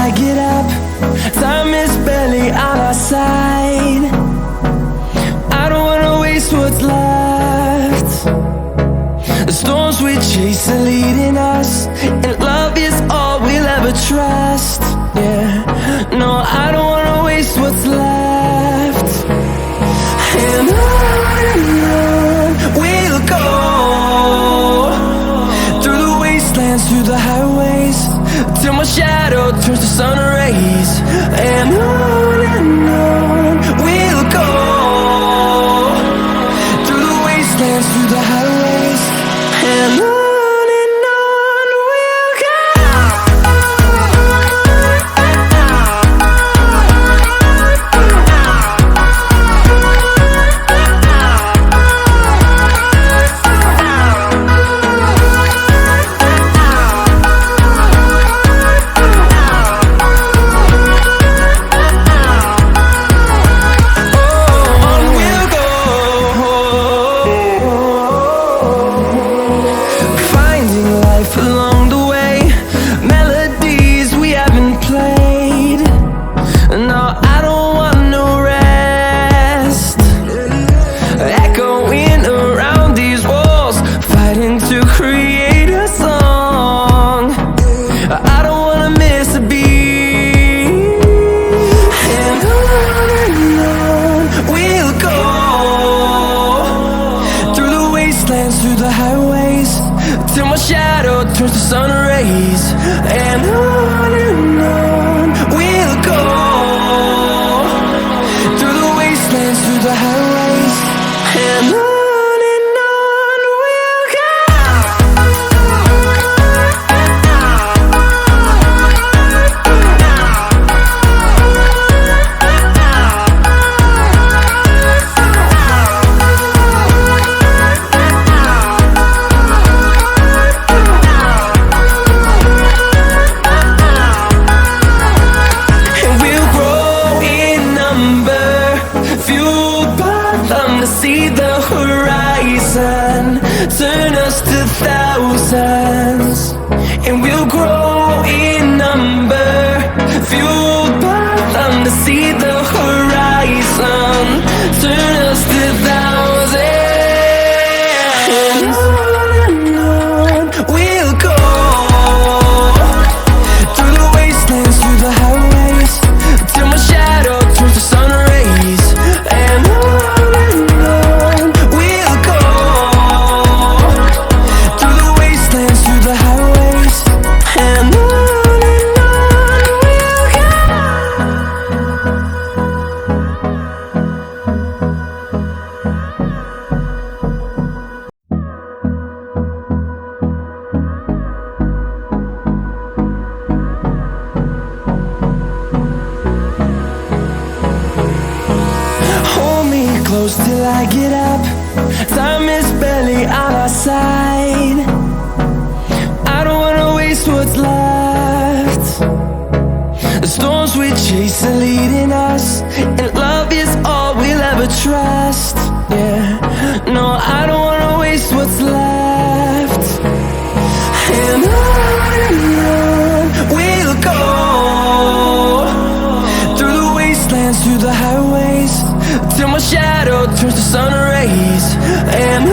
I get up. Time is barely on our side. I don't wanna waste what's left. The storms we chase are leading us, and love is all we'll ever trust. Yeah, no, I don't wanna waste what's left. And on we'll go, through the wastelands, through the highways, till my shadow turns to sun rays. And on we'll go, through the wastelands, through the highways, and on we'll go. Through the highways, till my shadow turns to sun rays. And on we'll go, through the wastelands, through the highways, and on we'll go. See the horizon turn us to thousands, and we'll grow in number, fueled by them. To see the horizon turn us to thousands, and on we'll go, through the wastelands, through the highways, till my shadow turns to sun rays. And close till I get up. Time is barely on our side. I don't wanna waste what's left. The storms we chase are leading us, and love is all we'll ever trust. Yeah, no, I don't wanna waste what's left. And on we'll go, through the wastelands, through the highways, till my shadow turns to sun rays. And